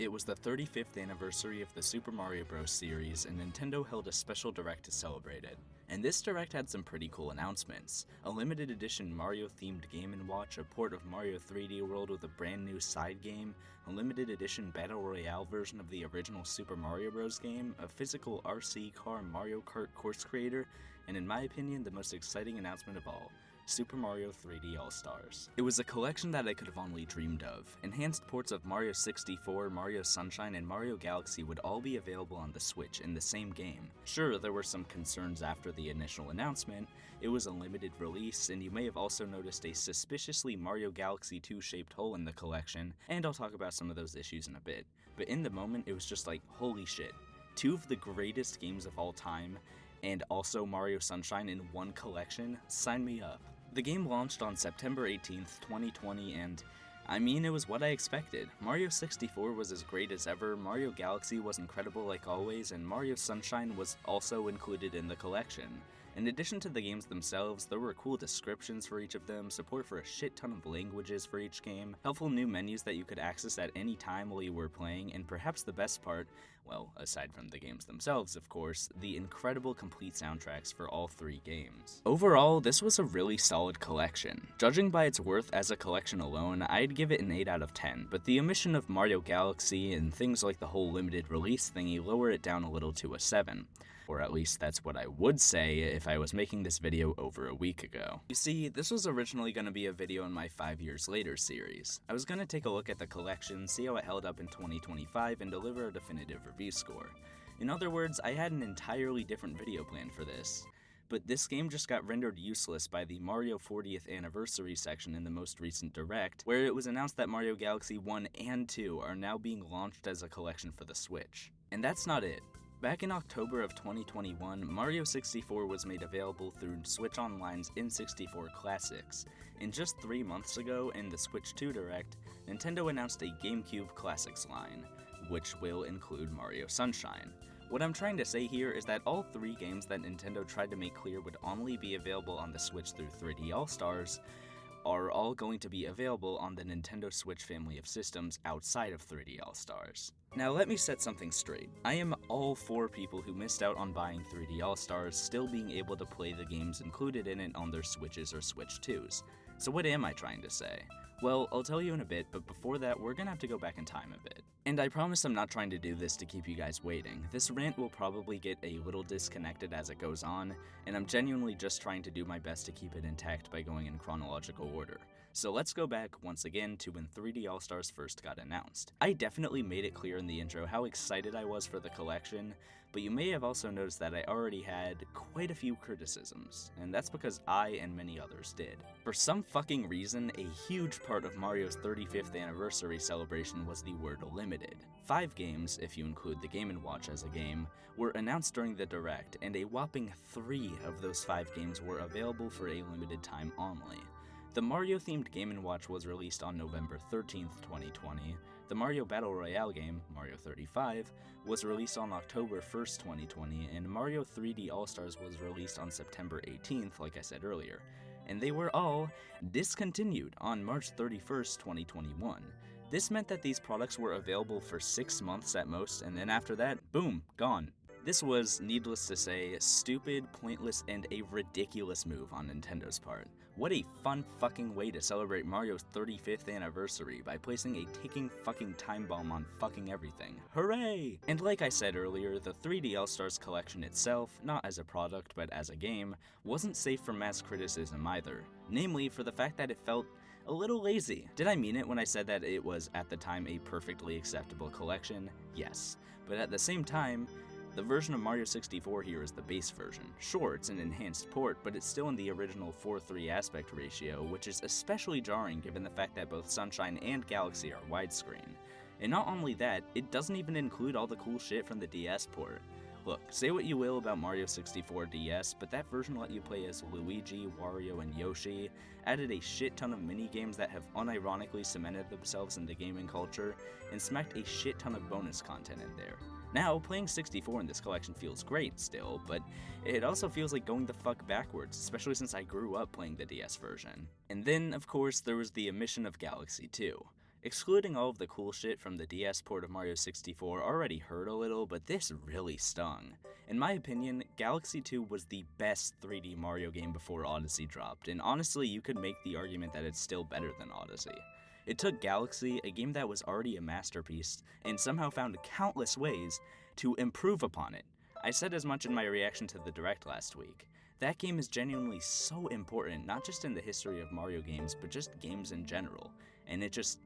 It was the 35th anniversary of the Super Mario Bros. Series, and Nintendo held a special direct to celebrate it. And this direct had some pretty cool announcements. A limited edition Mario-themed Game & Watch, a port of Mario 3D World with a brand new side game, a limited edition Battle Royale version of the original Super Mario Bros. Game, a physical RC car Mario Kart course creator, and in my opinion, the most exciting announcement of all, Super Mario 3D All-Stars. It was a collection that I could have only dreamed of. Enhanced ports of Mario 64, Mario Sunshine, and Mario Galaxy would all be available on the Switch in the same game. Sure, there were some concerns after the initial announcement. It was a limited release, and you may have also noticed a suspiciously Mario Galaxy 2 shaped hole in the collection, and I'll talk about some of those issues in a bit. But in the moment, it was just like, holy shit. Two of the greatest games of all time, and also Mario Sunshine in one collection? Sign me up. The game launched on September 18th, 2020, and I mean, it was what I expected. Mario 64 was as great as ever, Mario Galaxy was incredible like always, and Mario Sunshine was also included in the collection. In addition to the games themselves, there were cool descriptions for each of them, support for a shit ton of languages for each game, helpful new menus that you could access at any time while you were playing, and perhaps the best part, well, aside from the games themselves, of course, the incredible complete soundtracks for all three games. Overall, this was a really solid collection. Judging by its worth as a collection alone, I'd give it an 8 out of 10, but the omission of Mario Galaxy and things like the whole limited release thingy lower it down a little to a 7. Or at least that's what I would say if I was making this video over a week ago. You see, this was originally going to be a video in my 5 Years Later series. I was going to take a look at the collection, see how it held up in 2025, and deliver a definitive review score. In other words, I had an entirely different video plan for this. But this game just got rendered useless by the Mario 40th Anniversary section in the most recent Direct, where it was announced that Mario Galaxy 1 and 2 are now being launched as a collection for the Switch. And that's not it. Back in October of 2021, Mario 64 was made available through Switch Online's N64 Classics, and just 3 months ago in the Switch 2 Direct, Nintendo announced a GameCube Classics line, which will include Mario Sunshine. What I'm trying to say here is that all three games that Nintendo tried to make clear would only be available on the Switch through 3D All-Stars are all going to be available on the Nintendo Switch family of systems outside of 3D All-Stars. Now let me set something straight. I am all for people who missed out on buying 3D All-Stars still being able to play the games included in it on their Switches or Switch 2s. So what am I trying to say? Well, I'll tell you in a bit, but before that, we're gonna have to go back in time a bit. And I promise I'm not trying to do this to keep you guys waiting. This rant will probably get a little disconnected as it goes on, and I'm genuinely just trying to do my best to keep it intact by going in chronological order. So let's go back once again to when 3D All-Stars first got announced. I definitely made it clear in the intro how excited I was for the collection, but you may have also noticed that I already had quite a few criticisms, and that's because I and many others did. For some fucking reason, a huge part of Mario's 35th anniversary celebration was the word limited. 5 games, if you include the Game & Watch as a game, were announced during the Direct, and a whopping 3 of those 5 games were available for a limited time only. The Mario-themed Game & Watch was released on November 13th, 2020. The Mario Battle Royale game, Mario 35, was released on October 1st, 2020, and Mario 3D All-Stars was released on September 18th, like I said earlier. And they were all discontinued on March 31st, 2021. This meant that these products were available for 6 months at most, and then after that, boom, gone. This was, needless to say, stupid, pointless, and a ridiculous move on Nintendo's part. What a fun fucking way to celebrate Mario's 35th anniversary by placing a ticking fucking time bomb on fucking everything. Hooray! And like I said earlier, the 3D All-Stars collection itself, not as a product but as a game, wasn't safe from mass criticism either. Namely, for the fact that it felt a little lazy. Did I mean it when I said that it was at the time a perfectly acceptable collection? Yes. But at the same time, the version of Mario 64 here is the base version. Sure, it's an enhanced port, but it's still in the original 4:3 aspect ratio, which is especially jarring given the fact that both Sunshine and Galaxy are widescreen. And not only that, it doesn't even include all the cool shit from the DS port. Look, say what you will about Mario 64 DS, but that version let you play as Luigi, Wario, and Yoshi, added a shit ton of mini-games that have unironically cemented themselves into gaming culture, and smacked a shit ton of bonus content in there. Now, playing 64 in this collection feels great still, but it also feels like going the fuck backwards, especially since I grew up playing the DS version. And then, of course, there was the omission of Galaxy 2. Excluding all of the cool shit from the DS port of Mario 64 already hurt a little, but this really stung. In my opinion, Galaxy 2 was the best 3D Mario game before Odyssey dropped, and honestly you could make the argument that it's still better than Odyssey. It took Galaxy, a game that was already a masterpiece, and somehow found countless ways to improve upon it. I said as much in my reaction to the Direct last week. That game is genuinely so important, not just in the history of Mario games, but just games in general, and it just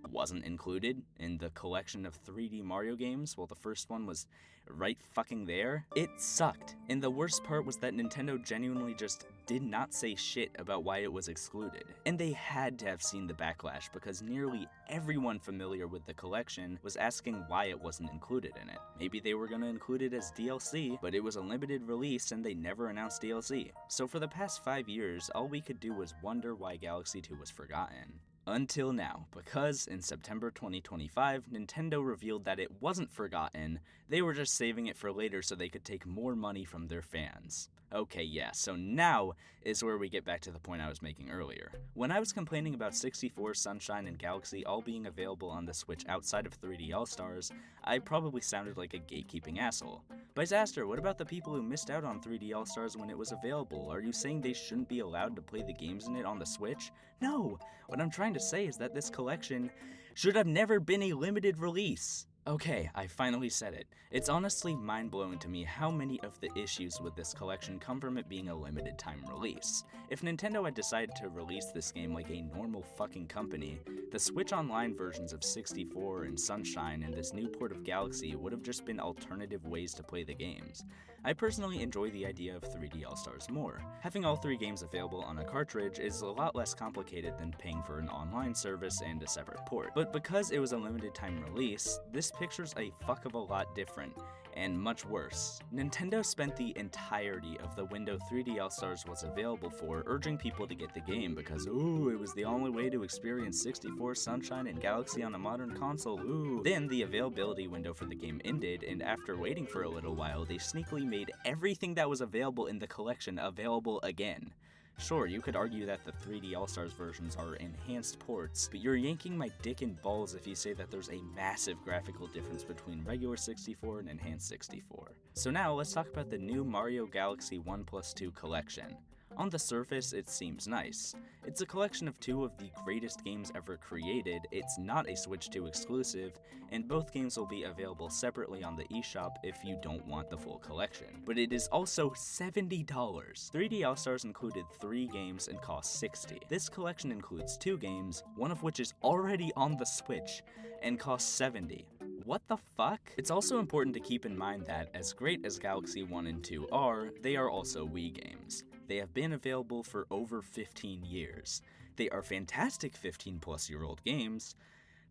wasn't included in the collection of 3D Mario games while the first one was right fucking there. It sucked, and the worst part was that Nintendo genuinely just did not say shit about why it was excluded. And they had to have seen the backlash because nearly everyone familiar with the collection was asking why it wasn't included in it. Maybe they were gonna include it as DLC, but it was a limited release and they never announced DLC. So for the past 5 years, all we could do was wonder why Galaxy 2 was forgotten. Until now, because in September 2025, Nintendo revealed that it wasn't forgotten, they were just saving it for later so they could take more money from their fans. Okay, yeah, so now is where we get back to the point I was making earlier. When I was complaining about 64, Sunshine, and Galaxy all being available on the Switch outside of 3D All-Stars, I probably sounded like a gatekeeping asshole. Bizaster, what about the people who missed out on 3D All-Stars when it was available? Are you saying they shouldn't be allowed to play the games in it on the Switch? No! What I'm trying to say is that this collection should have never been a limited release. Okay, I finally said it. It's honestly mind-blowing to me how many of the issues with this collection come from it being a limited time release. If Nintendo had decided to release this game like a normal fucking company, the Switch Online versions of 64 and Sunshine and this new port of Galaxy would have just been alternative ways to play the games. I personally enjoy the idea of 3D All-Stars more. Having all 3 games available on a cartridge is a lot less complicated than paying for an online service and a separate port. But because it was a limited time release, this picture's a fuck of a lot different, and much worse. Nintendo spent the entirety of the window 3D All-Stars was available for urging people to get the game because, ooh, it was the only way to experience 64, Sunshine, and Galaxy on a modern console, ooh. Then the availability window for the game ended, and after waiting for a little while, they sneakily made everything that was available in the collection available again. Sure, you could argue that the 3D All-Stars versions are enhanced ports, but you're yanking my dick and balls if you say that there's a massive graphical difference between regular 64 and enhanced 64. So now, let's talk about the new Mario Galaxy 1+2 collection. On the surface, it seems nice. It's a collection of 2 of the greatest games ever created, it's not a Switch 2 exclusive, and both games will be available separately on the eShop if you don't want the full collection. But it is also $70. 3D All-Stars included 3 games and cost $60. This collection includes 2 games, one of which is already on the Switch, and costs $70. What the fuck? It's also important to keep in mind that, as great as Galaxy 1 and 2 are, they are also Wii games. They have been available for over 15 years. They are fantastic 15-plus-year-old games,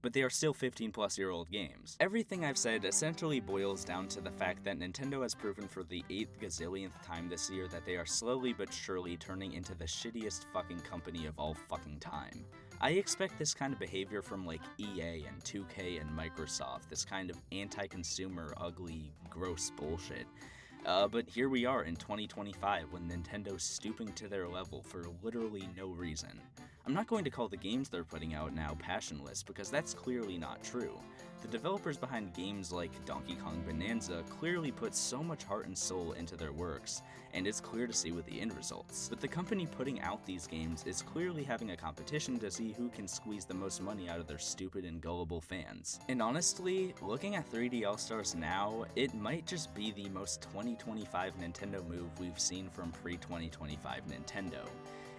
but they are still 15-plus-year-old games. Everything I've said essentially boils down to the fact that Nintendo has proven for the 8th gazillionth time this year that they are slowly but surely turning into the shittiest fucking company of all fucking time. I expect this kind of behavior from like EA and 2K and Microsoft, this kind of anti-consumer, ugly, gross bullshit. But here we are in 2025 when Nintendo's stooping to their level for literally no reason. I'm not going to call the games they're putting out now passionless because that's clearly not true. The developers behind games like Donkey Kong Bonanza clearly put so much heart and soul into their works, and it's clear to see with the end results. But the company putting out these games is clearly having a competition to see who can squeeze the most money out of their stupid and gullible fans. And honestly, looking at 3D All-Stars now, it might just be the most 2025 Nintendo move we've seen from pre-2025 Nintendo.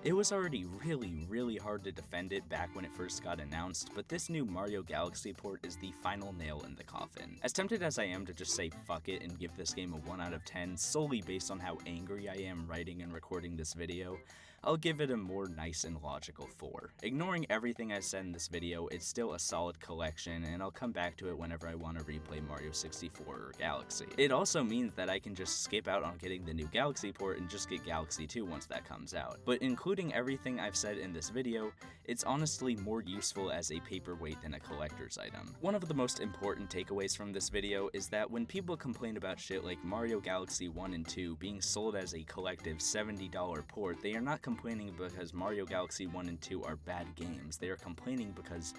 It was already really hard to defend it back when it first got announced, but this new Mario Galaxy port is the final nail in the coffin. As tempted as I am to just say fuck it and give this game a 1 out of 10 solely based on how angry I am writing and recording this video, I'll give it a more nice and logical 4. Ignoring everything I said in this video, it's still a solid collection, and I'll come back to it whenever I want to replay Mario 64 or Galaxy. It also means that I can just skip out on getting the new Galaxy port and just get Galaxy 2 once that comes out. But including everything I've said in this video, it's honestly more useful as a paperweight than a collector's item. One of the most important takeaways from this video is that when people complain about shit like Mario Galaxy 1 and 2 being sold as a collective $70 port, they are not complaining because Mario Galaxy 1 and 2 are bad games. They are complaining because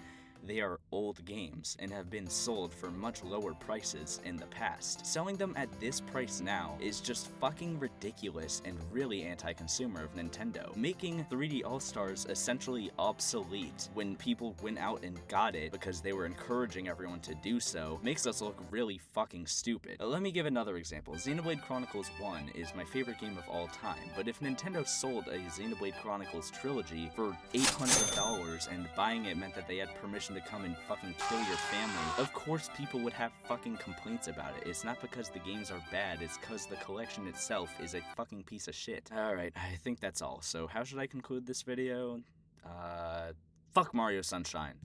they are old games and have been sold for much lower prices in the past. Selling them at this price now is just fucking ridiculous and really anti-consumer of Nintendo, making 3D All-Stars essentially obsolete when people went out and got it because they were encouraging everyone to do so, makes us look really fucking stupid. Let me give another example. Xenoblade Chronicles 1 is my favorite game of all time, but if Nintendo sold a Xenoblade Chronicles trilogy for $800 and buying it meant that they had permission to come and fucking kill your family, of course people would have fucking complaints about it. It's not because the games are bad, it's because the collection itself is a fucking piece of shit. Alright, I think that's all. So how should I conclude this video? Fuck Mario Sunshine.